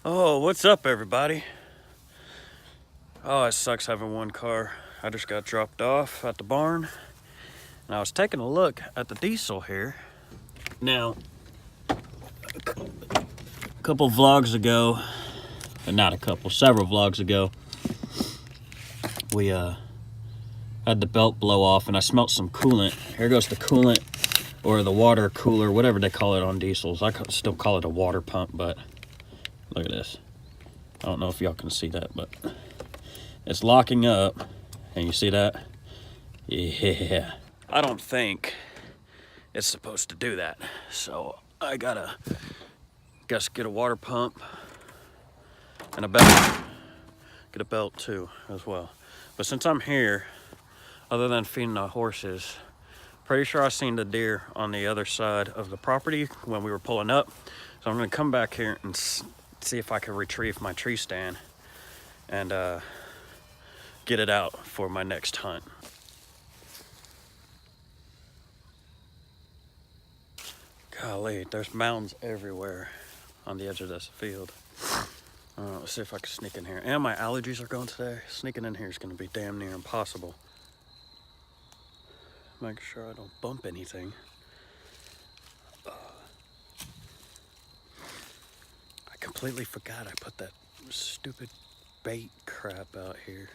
Oh, what's up, everybody? Oh, it sucks having one car. I just got dropped off at the barn, and I was taking a look at the diesel here. Now, a couple vlogs ago, not a couple, several vlogs ago, we had the belt blow off, and I smelt some coolant. Here goes the coolant, or the water cooler, whatever they call it on diesels. I still call it a water pump, but look at this. I don't know if y'all can see that, but it's locking up, and you see that? Yeah. I don't think it's supposed to do that, so I gotta get a water pump and a belt. Get a belt too, as well. But since I'm here, other than feeding the horses, pretty sure I seen the deer on the other side of the property when we were pulling up. So I'm gonna come back here and see if I can retrieve my tree stand and get it out for my next hunt. Golly, there's mountains everywhere on the edge of this field. Let's see if I can sneak in here. And my allergies are going today. Sneaking in here is gonna be damn near impossible. Make sure I don't bump anything. I completely forgot I put that stupid bait crap out here.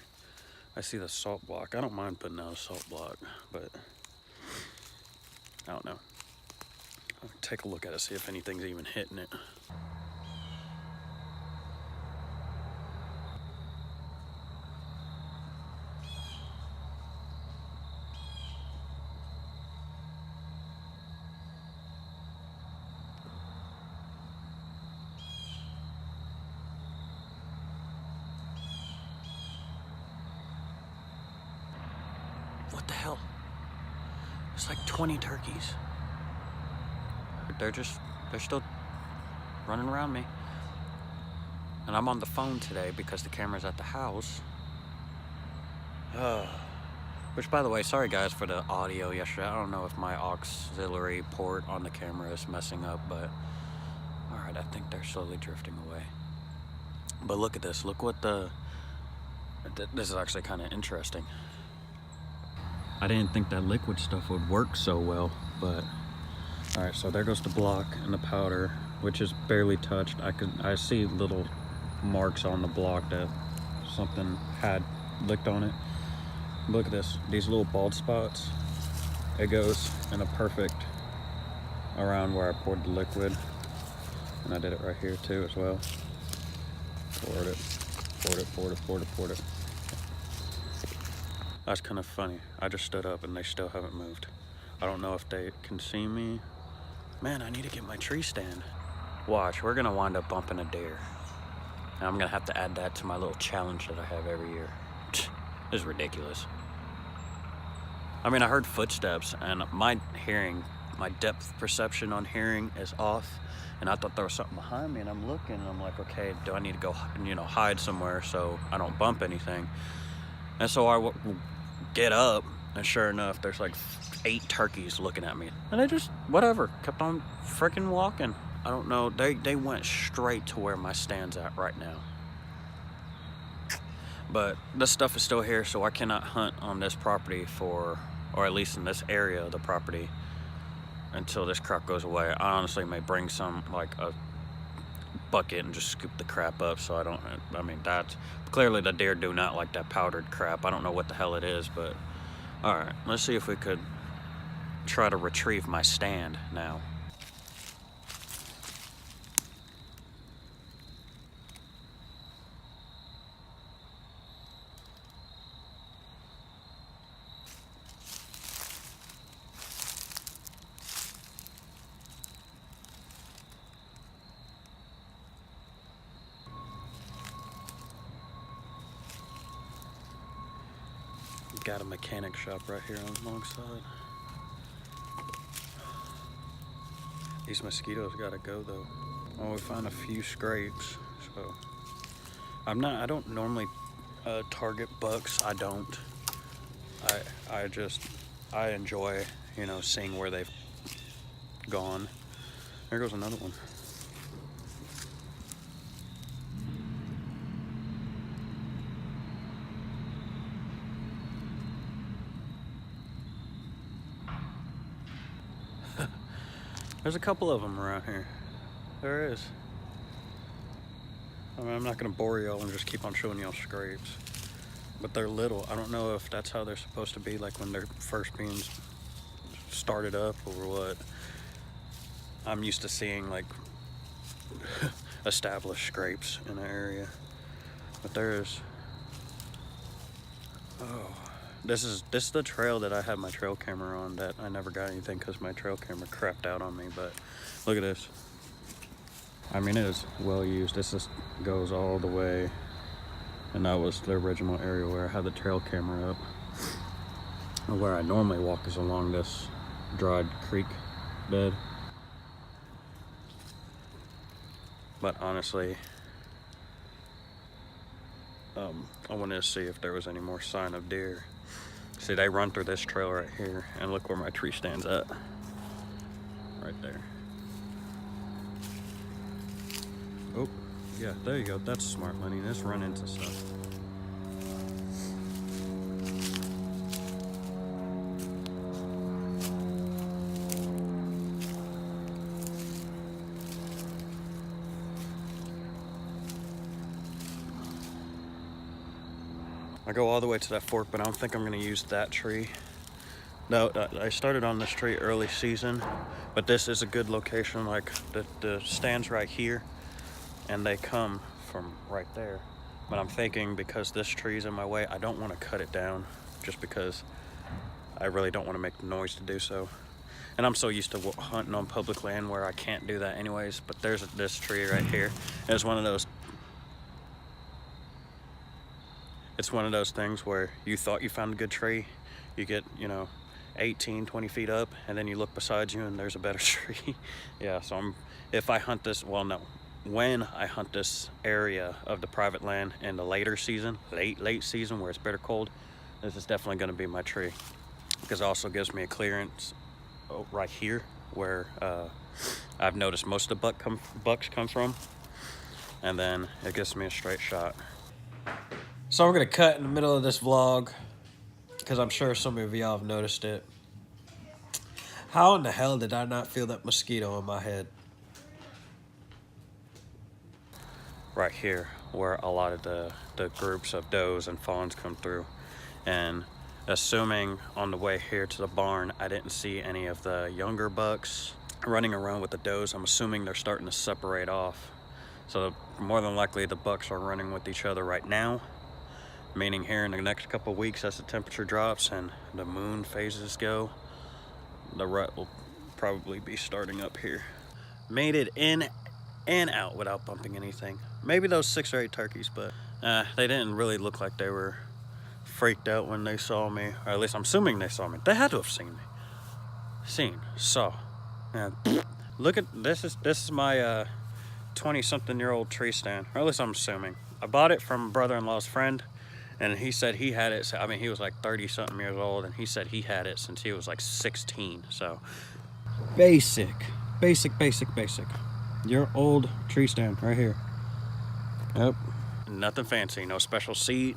I see the salt block. I don't mind putting out a salt block, but I don't know. I'll take a look at it, see if anything's even hitting it. What the hell? It's like 20 turkeys. They're still running around me. And I'm on the phone today because the camera's at the house. Which, by the way, sorry guys for the audio yesterday. I don't know if my auxiliary port on the camera is messing up, but alright, I think they're slowly drifting away. But look at this. Look what this is actually kind of interesting. I didn't think that liquid stuff would work so well, but alright, so there goes the block and the powder, which is barely touched. I see little marks on the block that something had licked on it. Look at this, these little bald spots. It goes in a perfect around where I poured the liquid, and I did it right here too as well. Poured it. That's kind of funny. I just stood up and they still haven't moved. I don't know if they can see me. Man, I need to get my tree stand. Watch, we're gonna wind up bumping a deer. And I'm gonna have to add that to my little challenge that I have every year. This is ridiculous. I mean, I heard footsteps, and my depth perception on hearing is off. And I thought there was something behind me, and I'm looking, and I'm like, okay, do I need to go, hide somewhere so I don't bump anything? And so I get up, and sure enough, there's like 8 turkeys looking at me. And they just, whatever, kept on freaking walking. I don't know, they went straight to where my stand's at right now. But this stuff is still here, so I cannot hunt on this property or at least in this area of the property, until this crap goes away. I honestly may bring some, like a bucket, and just scoop the crap up so I mean, that's clearly the deer do not like that powdered crap. I don't know what the hell it is, but alright, let's see if we could try to retrieve my stand now. Got a mechanic shop right here on the long side. These mosquitoes gotta go though. Oh, we found a few scrapes, so I don't normally target bucks. I don't. I enjoy, seeing where they've gone. There goes another one. There's a couple of them around here. There is. I mean, I'm not gonna bore y'all and just keep on showing y'all scrapes, but they're little. I don't know if that's how they're supposed to be, like when they're first being started up or what. I'm used to seeing like established scrapes in the area, but there's, oh, this is the trail that I had my trail camera on that I never got anything because my trail camera crapped out on me. But look at this. I mean, it is well used. This just goes all the way, and that was the original area where I had the trail camera up. And where I normally walk is along this dried creek bed. But honestly, I wanted to see if there was any more sign of deer. See, they run through this trail right here, and look where my tree stands at. Right there. Oh, yeah, there you go. That's smart, Lenny. Let's run into stuff. I go all the way to that fork, but I don't think I'm gonna use that tree. No, I started on this tree early season, but this is a good location. Like the stand's right here, and they come from right there. But I'm thinking because this tree's in my way, I don't want to cut it down, just because I really don't want to make the noise to do so. And I'm so used to hunting on public land where I can't do that anyways. But there's this tree right here. It's one of those. It's one of those things where you thought you found a good tree, you get, 18, 20 feet up, and then you look beside you and there's a better tree. Yeah, so if I hunt this, well, no, when I hunt this area of the private land in the later season, late season where it's bitter cold, this is definitely gonna be my tree. Because it also gives me a clearance right here where I've noticed most of the bucks come from, and then it gives me a straight shot. So I'm gonna cut in the middle of this vlog because I'm sure some of y'all have noticed it. How in the hell did I not feel that mosquito in my head? Right here, where a lot of the groups of does and fawns come through. And assuming on the way here to the barn, I didn't see any of the younger bucks running around with the does. I'm assuming they're starting to separate off. So more than likely the bucks are running with each other right now. Meaning here in the next couple of weeks, as the temperature drops and the moon phases go, the rut will probably be starting up here. Made it in and out without bumping anything. Maybe those 6 or 8 turkeys, but they didn't really look like they were freaked out when they saw me, or at least I'm assuming they saw me. They had to have seen me. Saw. And look at this. This is my 20-something-year-old tree stand, or at least I'm assuming. I bought it from brother-in-law's friend. And he said he had it, I mean, he was like 30-something years old, and he said he had it since he was like 16, so. Basic. Your old tree stand right here. Yep. Nothing fancy, no special seat,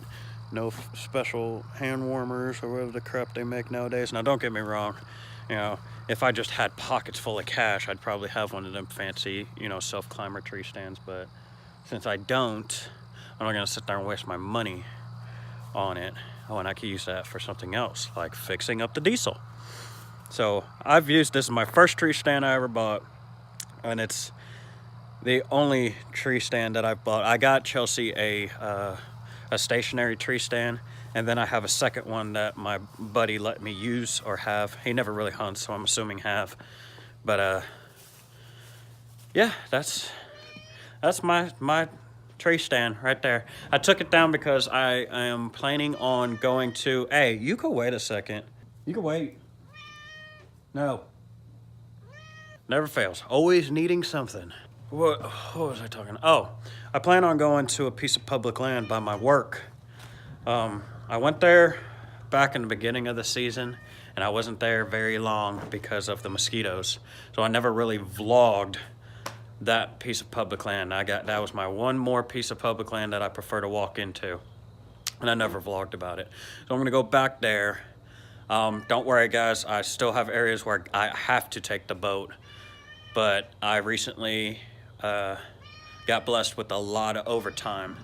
no special hand warmers or whatever the crap they make nowadays. Now, don't get me wrong, if I just had pockets full of cash, I'd probably have one of them fancy, self-climber tree stands, but since I don't, I'm not gonna sit there and waste my money on it. Oh, and I could use that for something else, like fixing up the diesel. So I've used this as my first tree stand I ever bought, and it's the only tree stand that I've bought. I got Chelsea a stationary tree stand, and then I have a second one that my buddy let me use or have. He never really hunts, so I'm assuming have. But yeah, that's my tree stand right there. I took it down because I am planning on going to, hey, you can wait a second. You can wait. No. Never fails. Always needing something. What was I talking? Oh, I plan on going to a piece of public land by my work. I went there back in the beginning of the season, and I wasn't there very long because of the mosquitoes. So I never really vlogged that piece of public land. That was my one more piece of public land that I prefer to walk into, and I never vlogged about it. So I'm gonna go back there. Don't worry guys, I still have areas where I have to take the boat but I recently got blessed with a lot of overtime.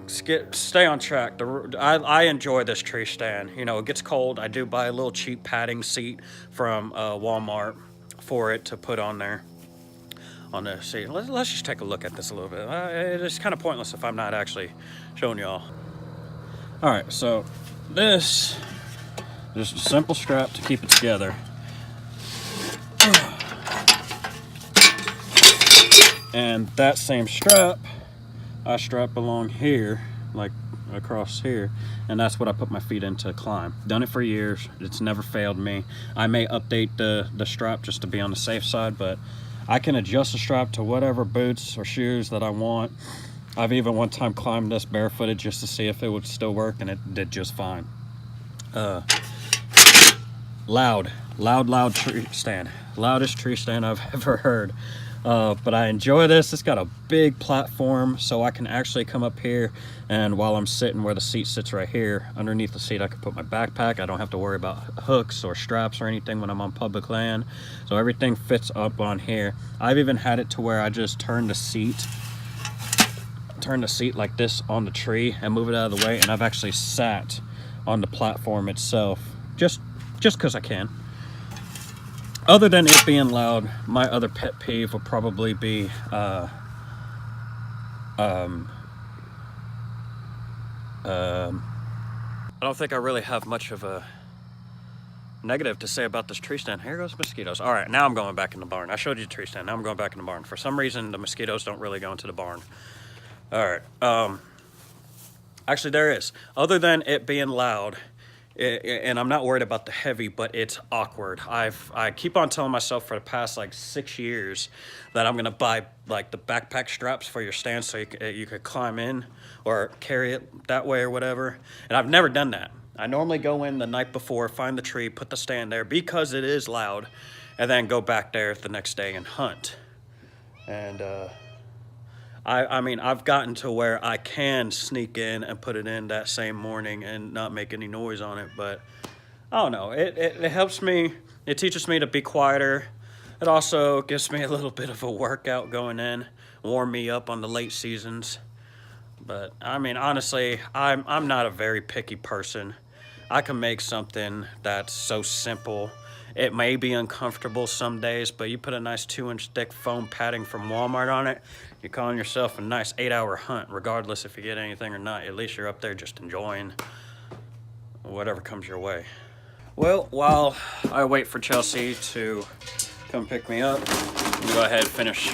Stay on track. I enjoy this tree stand. You know, it gets cold. I do buy a little cheap padding seat from Walmart for it to put on there. On the seat. Let's just take a look at this a little bit. It's kind of pointless if I'm not actually showing y'all. All right, so this just a simple strap to keep it together. And that same strap, I strap along here, like across here, and that's what I put my feet in to climb. Done it for years. It's never failed me. I may update the strap just to be on the safe side, but I can adjust the strap to whatever boots or shoes that I want. I've even one time climbed this barefooted just to see if it would still work, and it did just fine. Loud tree stand. Loudest tree stand I've ever heard. But I enjoy this. It's got a big platform, so I can actually come up here, and while I'm sitting where the seat sits right here, underneath the seat I can put my backpack. I don't have to worry about hooks or straps or anything when I'm on public land. So everything fits up on here. I've even had it to where I just turn the seat like this on the tree and move it out of the way, and I've actually sat on the platform itself just because I can. Other than it being loud, my other pet peeve would probably be I don't think I really have much of a negative to say about this tree stand. Here goes mosquitoes. All right, now I'm going back in the barn. I showed you the tree stand. Now I'm going back in the barn. For some reason, the mosquitoes don't really go into the barn. All right. Actually, there is. Other than it being loud, and I'm not worried about the heavy, but it's awkward. I keep on telling myself for the past like 6 years that I'm gonna buy like the backpack straps for your stand so you could climb in or carry it that way or whatever. And I've never done that. I normally go in the night before, find the tree, put the stand there because it is loud, and then go back there the next day and hunt. And I mean, I've gotten to where I can sneak in and put it in that same morning and not make any noise on it, but I don't know. It helps me. It teaches me to be quieter. It also gives me a little bit of a workout going in, warm me up on the late seasons. But I mean, honestly, I'm not a very picky person. I can make something that's so simple. It may be uncomfortable some days, but you put a nice 2-inch thick foam padding from Walmart on it, you're calling yourself a nice 8-hour hunt, regardless if you get anything or not. At least you're up there just enjoying whatever comes your way. Well, while I wait for Chelsea to come pick me up, I'm gonna go ahead and finish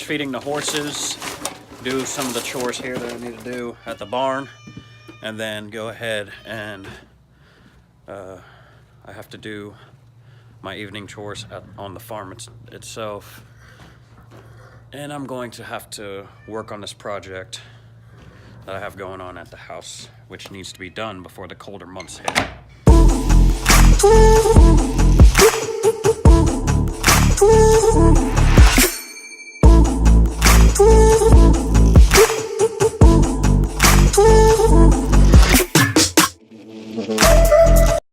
feeding the horses, do some of the chores here that I need to do at the barn, and then go ahead and I have to do my evening chores on the farm itself. And I'm going to have to work on this project that I have going on at the house, which needs to be done before the colder months hit.